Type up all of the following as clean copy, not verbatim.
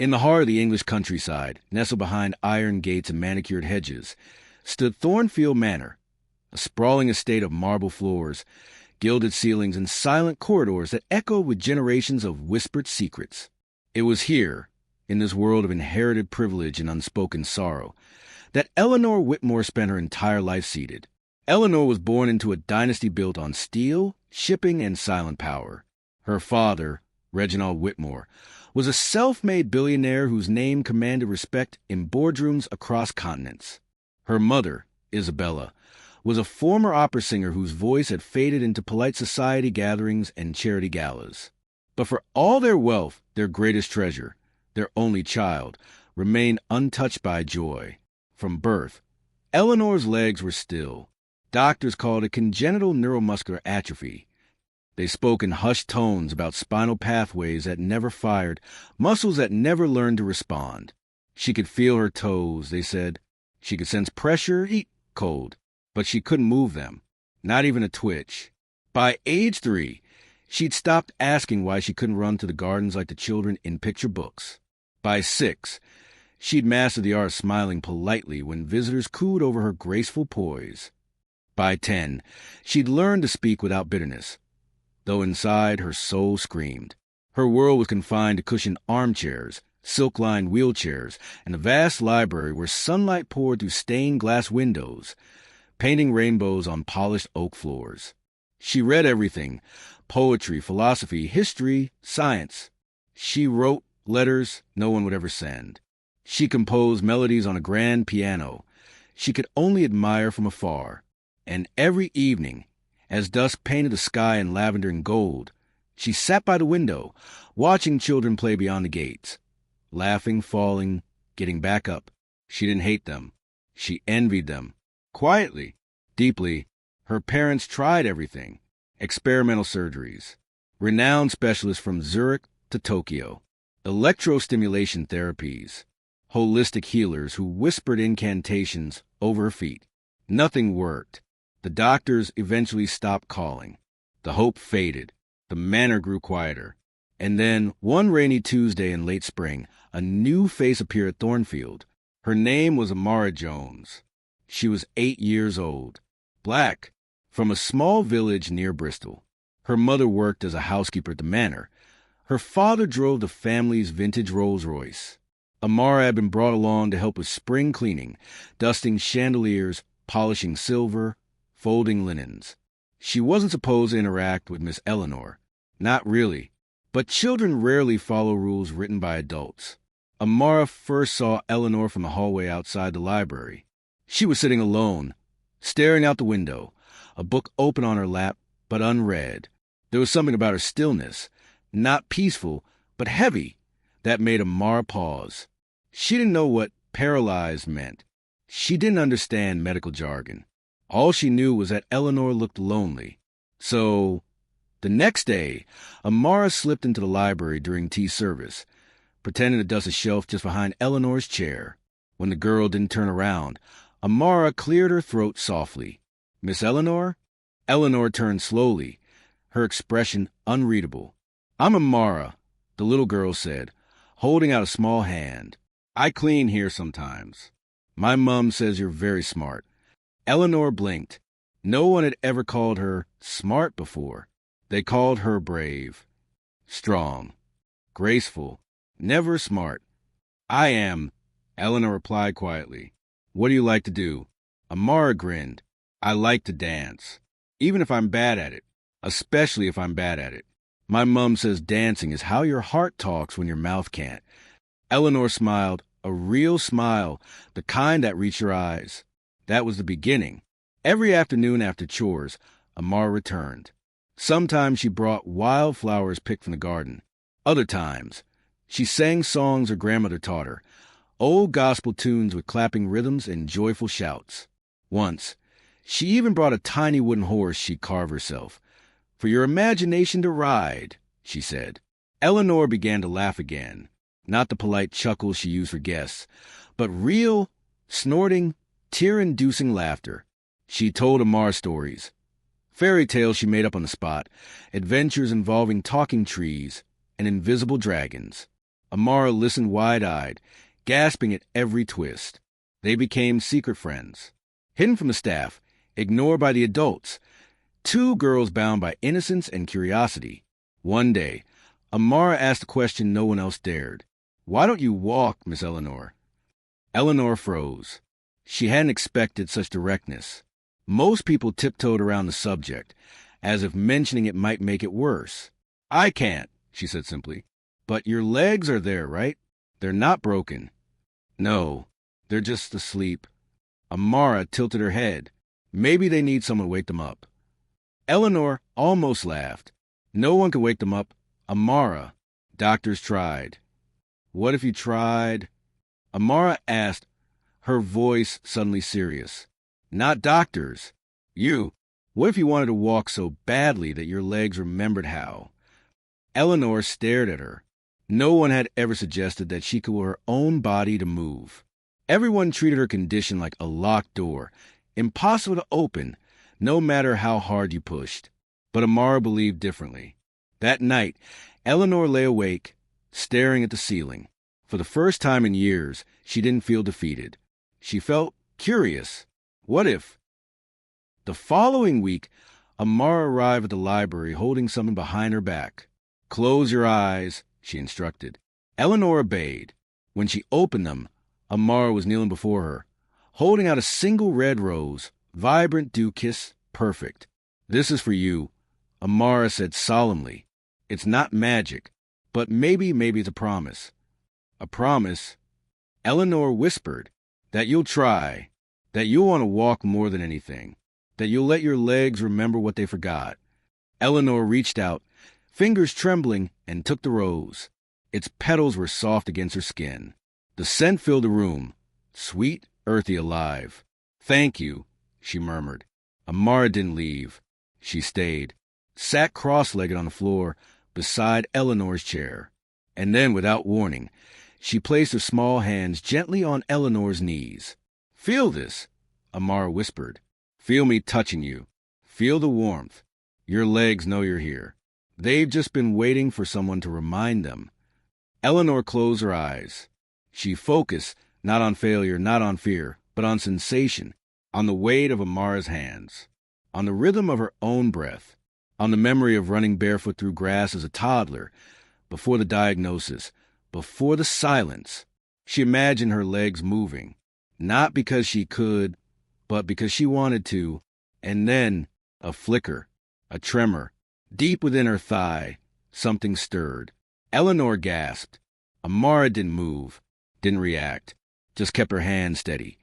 In the heart of the English countryside, nestled behind iron gates and manicured hedges, stood Thornfield Manor, a sprawling estate of marble floors, gilded ceilings, and silent corridors that echoed with generations of whispered secrets. It was here, in this world of inherited privilege and unspoken sorrow, that Eleanor Whitmore spent her entire life seated. Eleanor was born into a dynasty built on steel, shipping, and silent power. Her father, Reginald Whitmore, was a self-made billionaire whose name commanded respect in boardrooms across continents. Her mother, Isabella, was a former opera singer whose voice had faded into polite society gatherings and charity galas. But for all their wealth, their greatest treasure, their only child, remained untouched by joy. From birth, Eleanor's legs were still. Doctors called it congenital neuromuscular atrophy. They spoke in hushed tones about spinal pathways that never fired, muscles that never learned to respond. She could feel her toes, they said. She could sense pressure, heat, cold, but she couldn't move them, not even a twitch. By age 3, she'd stopped asking why she couldn't run to the gardens like the children in picture books. By 6, she'd mastered the art of smiling politely when visitors cooed over her graceful poise. By 10, she'd learned to speak without bitterness, though inside her soul screamed. Her world was confined to cushioned armchairs, silk-lined wheelchairs, and a vast library where sunlight poured through stained glass windows, painting rainbows on polished oak floors. She read everything: poetry, philosophy, history, science. She wrote letters no one would ever send. She composed melodies on a grand piano she could only admire from afar. And every evening, as dusk painted the sky in lavender and gold, she sat by the window, watching children play beyond the gates, laughing, falling, getting back up. She didn't hate them. She envied them. Quietly, deeply, her parents tried everything: experimental surgeries, renowned specialists from Zurich to Tokyo, electrostimulation therapies, holistic healers who whispered incantations over her feet. Nothing worked. The doctors eventually stopped calling. The hope faded. The manor grew quieter. And then, one rainy Tuesday in late spring, a new face appeared at Thornfield. Her name was Amara Jones. She was 8 years old, black, from a small village near Bristol. Her mother worked as a housekeeper at the manor. Her father drove the family's vintage Rolls-Royce. Amara had been brought along to help with spring cleaning, dusting chandeliers, polishing silver, folding linens. She wasn't supposed to interact with Miss Eleanor. Not really. But children rarely follow rules written by adults. Amara first saw Eleanor from the hallway outside the library. She was sitting alone, staring out the window, a book open on her lap, but unread. There was something about her stillness, not peaceful, but heavy, that made Amara pause. She didn't know what paralyzed meant. She didn't understand medical jargon. All she knew was that Eleanor looked lonely. So, the next day, Amara slipped into the library during tea service, pretending to dust a shelf just behind Eleanor's chair. When the girl didn't turn around, Amara cleared her throat softly. "Miss Eleanor?" Eleanor turned slowly, her expression unreadable. "I'm Amara," the little girl said, holding out a small hand. "I clean here sometimes. My mom says you're very smart." Eleanor blinked. No one had ever called her smart before. They called her brave, strong, graceful, never smart. "I am," Eleanor replied quietly. "What do you like to do?" Amara grinned. "I like to dance, even if I'm bad at it, especially if I'm bad at it. My mom says dancing is how your heart talks when your mouth can't." Eleanor smiled, a real smile, the kind that reached her eyes. That was the beginning. Every afternoon after chores, Amara returned. Sometimes she brought wildflowers picked from the garden. Other times, she sang songs her grandmother taught her, old gospel tunes with clapping rhythms and joyful shouts. Once, she even brought a tiny wooden horse she'd carve herself. "For your imagination to ride," she said. Eleanor began to laugh again, not the polite chuckles she used for guests, but real, snorting, tear-inducing laughter. She told Amara stories, fairy tales she made up on the spot, adventures involving talking trees and invisible dragons. Amara listened wide-eyed, gasping at every twist. They became secret friends. Hidden from the staff, ignored by the adults, two girls bound by innocence and curiosity. One day, Amara asked a question no one else dared. "Why don't you walk, Miss Eleanor?" Eleanor froze. She hadn't expected such directness. Most people tiptoed around the subject, as if mentioning it might make it worse. "I can't," she said simply. "But your legs are there, right? They're not broken." "No, they're just asleep." Amara tilted her head. "Maybe they need someone to wake them up." Eleanor almost laughed. "No one can wake them up. Amara, doctors tried." "What if you tried?" Amara asked, her voice suddenly serious. "Not doctors. You. What if you wanted to walk so badly that your legs remembered how?" Eleanor stared at her. No one had ever suggested that she could will her own body to move. Everyone treated her condition like a locked door, impossible to open, no matter how hard you pushed. But Amara believed differently. That night, Eleanor lay awake, staring at the ceiling. For the first time in years, she didn't feel defeated. She felt curious. What if? The following week, Amara arrived at the library holding something behind her back. "Close your eyes," she instructed. Eleanor obeyed. When she opened them, Amara was kneeling before her, holding out a single red rose, vibrant dew-kiss, perfect. "This is for you," Amara said solemnly. "It's not magic, but maybe it's a promise." "A promise?" Eleanor whispered. "That you'll try, that you'll want to walk more than anything, that you'll let your legs remember what they forgot." Eleanor reached out, fingers trembling, and took the rose. Its petals were soft against her skin. The scent filled the room, sweet, earthy, alive. "Thank you," she murmured. Amara didn't leave. She stayed, sat cross-legged on the floor beside Eleanor's chair. And then, without warning, she placed her small hands gently on Eleanor's knees. "Feel this," Amara whispered. "Feel me touching you. Feel the warmth. Your legs know you're here. They've just been waiting for someone to remind them." Eleanor closed her eyes. She focused not on failure, not on fear, but on sensation, on the weight of Amara's hands, on the rhythm of her own breath, on the memory of running barefoot through grass as a toddler, before the diagnosis, before the silence. She imagined her legs moving, not because she could, but because she wanted to. And then, a flicker, a tremor. Deep within her thigh, something stirred. Eleanor gasped. Amara didn't move, didn't react, just kept her hand steady,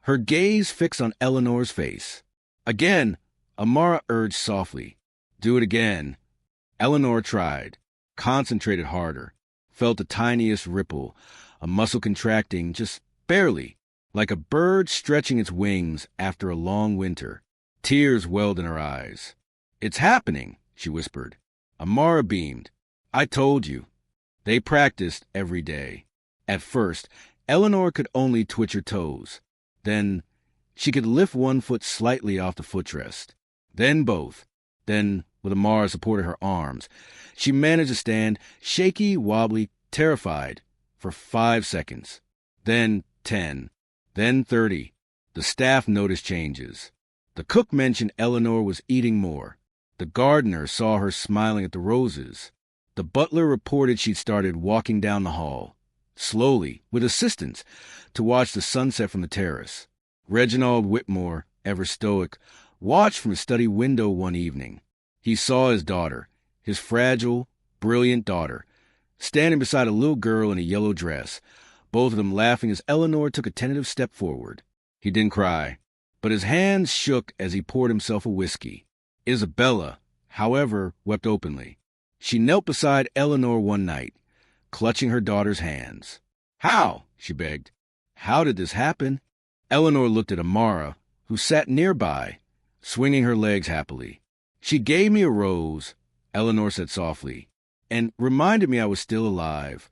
her gaze fixed on Eleanor's face. "Again," Amara urged softly. "Do it again." Eleanor tried, concentrated harder, felt the tiniest ripple, a muscle contracting just barely, like a bird stretching its wings after a long winter. Tears welled in her eyes. "It's happening," she whispered. Amara beamed. "I told you." They practiced every day. At first, Eleanor could only twitch her toes. Then, she could lift one foot slightly off the footrest. Then both. Then, with Amara supporting her arms, she managed to stand, shaky, wobbly, terrified, for 5 seconds. Then 10. Then 30. The staff noticed changes. The cook mentioned Eleanor was eating more. The gardener saw her smiling at the roses. The butler reported she'd started walking down the hall, slowly, with assistance, to watch the sunset from the terrace. Reginald Whitmore, ever stoic, watched from his study window one evening. He saw his daughter, his fragile, brilliant daughter, standing beside a little girl in a yellow dress, both of them laughing as Eleanor took a tentative step forward. He didn't cry, but his hands shook as he poured himself a whiskey. Isabella, however, wept openly. She knelt beside Eleanor one night, clutching her daughter's hands. "How?" she begged. "How did this happen?" Eleanor looked at Amara, who sat nearby, swinging her legs happily. "She gave me a rose," Eleanor said softly, "and reminded me I was still alive."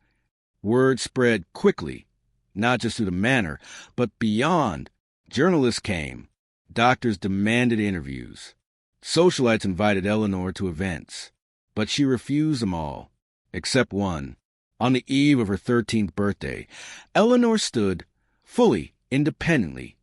Word spread quickly, not just through the manor, but beyond. Journalists came. Doctors demanded interviews. Socialites invited Eleanor to events. But she refused them all, except one. On the eve of her 13th birthday, Eleanor stood, fully, independently,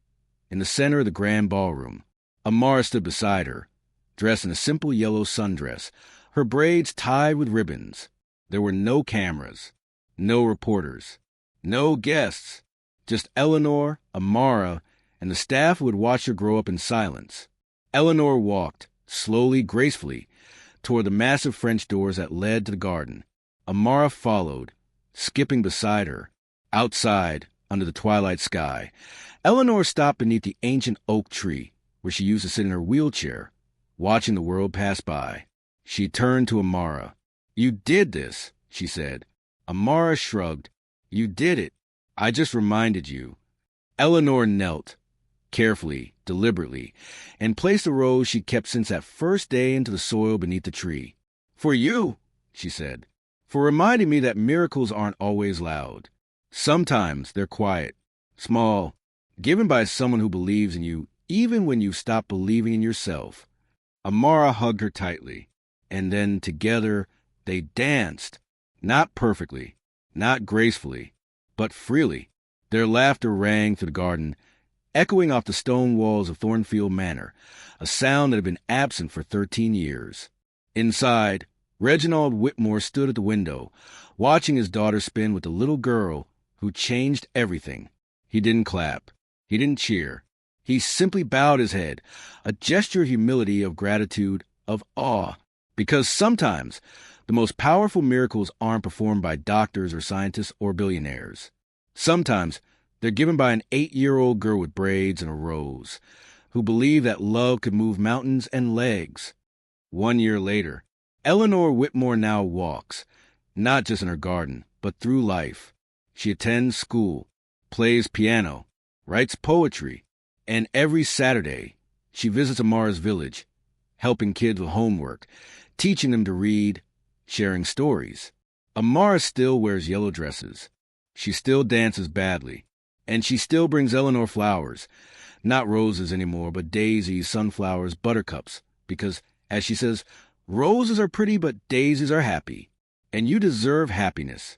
in the center of the grand ballroom. Amara stood beside her, dressed in a simple yellow sundress, her braids tied with ribbons. There were no cameras, no reporters, no guests, just Eleanor, Amara, and the staff who had watched her grow up in silence. Eleanor walked, slowly, gracefully, toward the massive French doors that led to the garden. Amara followed, skipping beside her, outside, under the twilight sky. Eleanor stopped beneath the ancient oak tree, where she used to sit in her wheelchair, watching the world pass by. She turned to Amara. "You did this," she said. Amara shrugged. "You did it. I just reminded you." Eleanor knelt, carefully, deliberately, and placed a rose she'd kept since that first day into the soil beneath the tree. "For you," she said, "for reminding me that miracles aren't always loud. Sometimes they're quiet, small, given by someone who believes in you even when you stop believing in yourself." Amara hugged her tightly, and then together they danced, not perfectly, not gracefully, but freely. Their laughter rang through the garden, echoing off the stone walls of Thornfield Manor, a sound that had been absent for 13 years. Inside, Reginald Whitmore stood at the window, watching his daughter spin with the little girl who changed everything. He didn't clap. He didn't cheer. He simply bowed his head, a gesture of humility, of gratitude, of awe. Because sometimes the most powerful miracles aren't performed by doctors or scientists or billionaires. Sometimes they're given by an 8-year-old girl with braids and a rose, who believed that love could move mountains and legs. 1 year later, Eleanor Whitmore now walks, not just in her garden, but through life. She attends school, plays piano, writes poetry, and every Saturday she visits Amara's village, helping kids with homework, teaching them to read, sharing stories. Amara still wears yellow dresses. She still dances badly. And she still brings Eleanor flowers. Not roses anymore, but daisies, sunflowers, buttercups. Because, as she says, roses are pretty, but daisies are happy. And you deserve happiness.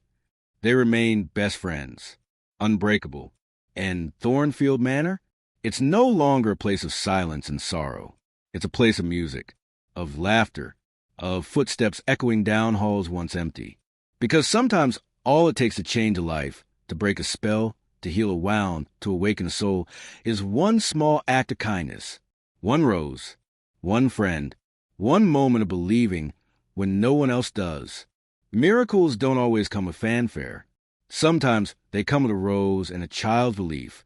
They remain best friends, unbreakable. And Thornfield Manor? It's no longer a place of silence and sorrow. It's a place of music, of laughter, of footsteps echoing down halls once empty. Because sometimes all it takes to change a life, to break a spell, to heal a wound, to awaken a soul, is one small act of kindness. One rose, one friend, one moment of believing when no one else does. Miracles don't always come with fanfare. Sometimes they come with a rose and a child's belief,